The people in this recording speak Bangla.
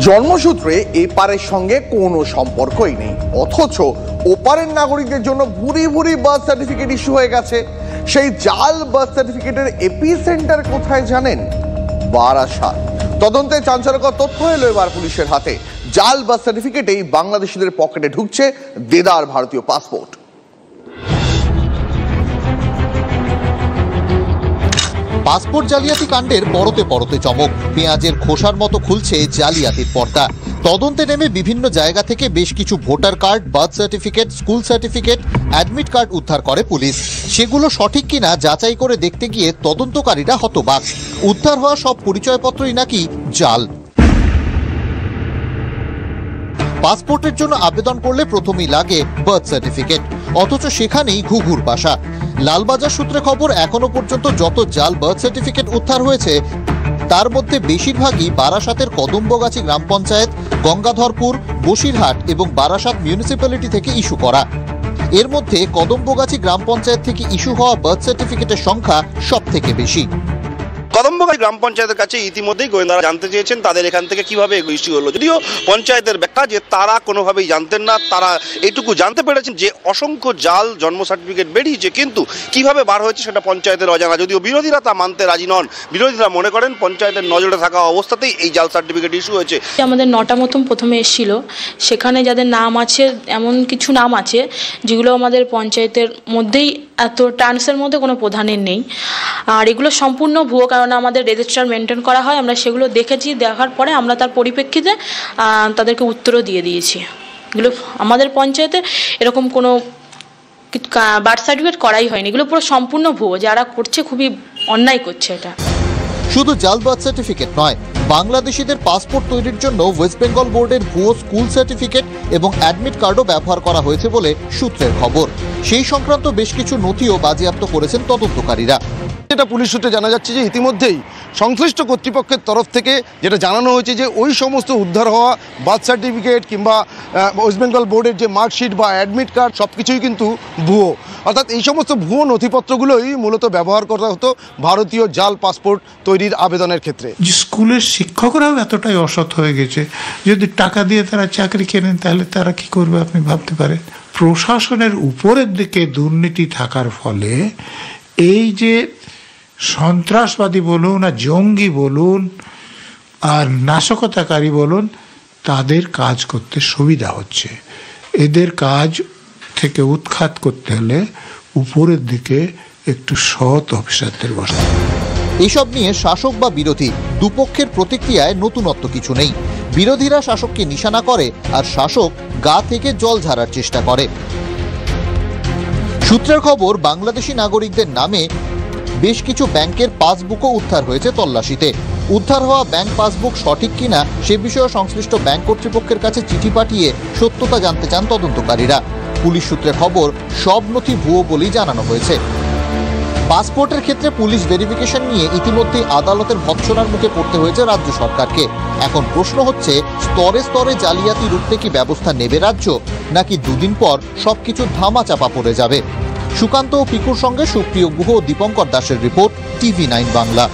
জন্মসূত্রে এপারের সঙ্গে কোনো সম্পর্কই নেই, অথচ ওপারের নাগরিকদের জন্য ভুরি ভুরি বার্থ সার্টিফিকেট ইস্যু হয়ে গেছে। সেই জাল বার্থ সার্টিফিকেটের এপি সেন্টার কোথায় জানেন? বারাসাত। তদন্তে চাঞ্চল্যকর তথ্য এলো এবার পুলিশের হাতে। জাল বার্থ সার্টিফিকেটেই বাংলাদেশিদের পকেটে ঢুকছে দেদার ভারতীয় পাসপোর্ট। পাসপোর্ট জালিয়াতি কাণ্ডের পরতে পরতে চমক। পেঁয়াজের খোসার মতো খুলছে জালিয়াতির পর্দা। তদন্তে নেমে বিভিন্ন জায়গা থেকে বেশ কিছু voter card, birth certificate, school certificate, admit card উদ্ধার করে পুলিশ। সেগুলো সঠিক কিনা যাচাই করে দেখতে গিয়ে তদন্তকারীরা হতবাক। উদ্ধার হওয়া সব পরিচয়পত্রই নাকি জাল। পাসপোর্টের জন্য আবেদন করলে প্রথমেই লাগে বার্থ সার্টিফিকেট, অথচ সেখানেই ঘুঘুর বাসা। লালবাজার সূত্রে খবর, এখনো পর্যন্ত যত জাল বার্থ সার্টিফিকেট উদ্ধার হয়েছে তার মধ্যে বেশিরভাগই বারাসাতের কদম্বগাছি গ্রাম পঞ্চায়েত, গঙ্গাধরপুর, বসিরহাট এবং বারাসাত মিউনিসিপ্যালিটি থেকে ইস্যু করা। এর মধ্যে কদম্বগাছি গ্রাম পঞ্চায়েত থেকে ইস্যু হওয়া বার্থ সার্টিফিকেটের সংখ্যা সব থেকে বেশি। কদম্বগাছি গ্রাম পঞ্চায়েতের কাছে ইতিমধ্যেই গোয়েন্দারা জানতে চেয়েছেন তাদের এখান থেকে কিভাবে ইস্যু হলো, যদিও পঞ্চায়েতের ব্যাখ্যা যে তারা কোনোভাবেই জানতেন না। তারা এটুকু জানতে পেরেছেন যে অসংখ্য জাল জন্ম সার্টিফিকেট বেরিয়েছে, কিন্তু কিভাবে বার হয়েছে সেটা পঞ্চায়েতের অজানা। যদিও বিরোধীরা তা মানতে রাজি নন। বিরোধীরা মনে করেন পঞ্চায়েতের নজরে থাকা অবস্থাতেই এই জাল সার্টিফিকেট ইস্যু হয়েছে। আমাদের 9টা মতন প্রথমে এসেছিল, সেখানে যাদের নাম আছে, এমন কিছু নাম আছে যেগুলো আমাদের পঞ্চায়েতের মধ্যেই এত টার্মসের মধ্যে কোনো প্রধানের নেই। আর এগুলো সম্পূর্ণ ভুয়ো, কারণ আমাদের রেজিস্টার মেনটেন করা হয়। আমরা সেগুলো দেখেছি, দেখার পরে আমরা তার পরিপ্রেক্ষিতে তাদেরকে উত্তরও দিয়ে দিয়েছি। এগুলো আমাদের পঞ্চায়েতে এরকম কোনো বার্থ সার্টিফিকেট করাই হয়নি। এগুলো পুরো সম্পূর্ণ ভুয়ো, যারা করছে খুবই অন্যায় করছে। এটা শুধু জাল বার্থ সার্টিফিকেট নয়, বাংলাদেশিদের পাসপোর্ট তৈরির জন্য ওয়েস্ট বেঙ্গল বোর্ডের ভুয়ো স্কুল সার্টিফিকেট এবং অ্যাডমিট কার্ডও ব্যবহার করা হয়েছে বলে সূত্রের খবর। সেই সংক্রান্ত বেশ কিছু নথিও বাজেয়াপ্ত করেছেন তদন্তকারীরা। যেটা পুলিশ সূত্রে জানা যাচ্ছে যে ইতিমধ্যেই সংশ্লিষ্ট কর্তৃপক্ষের তরফ থেকে যেটা জানানো হয়েছে যে ওই সমস্ত উদ্ধার হওয়া বার্থ সার্টিফিকেট কিংবা ওয়েস্ট বেঙ্গল বোর্ডের যে মার্কশিট বা অ্যাডমিট কার্ড সব কিছুই কিন্তু ভুয়ো। অর্থাৎ এই সমস্ত ভুয়ো নথিপত্রগুলোই মূলত ব্যবহার করা হতো ভারতীয় জাল পাসপোর্ট তৈরির আবেদনের ক্ষেত্রে। স্কুলের শিক্ষকরাও এতটাই অসৎ হয়ে গেছে, যদি টাকা দিয়ে তারা চাকরি কেনেন তাহলে তারা কি করবে আপনি ভাবতে পারেন। প্রশাসনের উপরের দিকে দুর্নীতি থাকার ফলে এই যে সন্ত্রাসবাদী বলুন আর জঙ্গি বলুন আর নাশকতাকারী বলুন, তাদের কাজ করতে সুবিধা হচ্ছে। এদের কাজ থেকে উৎখাত করতে হলে উপরের দিকে একটু সৎ অফিসারদের বসা। এইসব নিয়ে শাসক বা বিরোধী দুপক্ষের প্রতিক্রিয়ায় নতুনত্ব কিছু নেই। বিরোধীরা শাসককে নিশানা করে আর শাসক গা থেকে জল ঝাড়ার চেষ্টা করে। সূত্রের খবর, বাংলাদেশি নাগরিকদের নামে বেশ কিছু ব্যাংকের পাসবুকও উদ্ধার হয়েছে তল্লাশিতে। উদ্ধার হওয়া ব্যাংক পাসবুক সঠিক কিনা সে বিষয়ে সংশ্লিষ্ট ব্যাংক কর্তৃপক্ষের কাছে চিঠি পাঠিয়ে সত্যতা জানতে চান তদন্তকারীরা। পুলিশ সূত্রে খবর, সব নথি ভুয়ো বলেই জানানো হয়েছে। পাসপোর্টের ক্ষেত্রে পুলিশ ভেরিফিকেশন নিয়ে ইতিমধ্যেই আদালতের ভৎসনার মুখে পড়তে হয়েছে রাজ্য সরকারকে। এখন প্রশ্ন হচ্ছে, স্তরে স্তরে জালিয়াতি রুখতে কি ব্যবস্থা নেবে রাজ্য, নাকি দুদিন পর সবকিছু ধামাচাপা পড়ে যাবে? সুকান্ত ও পিকুর সঙ্গে সুপ্রিয় গুহ ও দীপঙ্কর দাসের রিপোর্ট, TV9 বাংলা।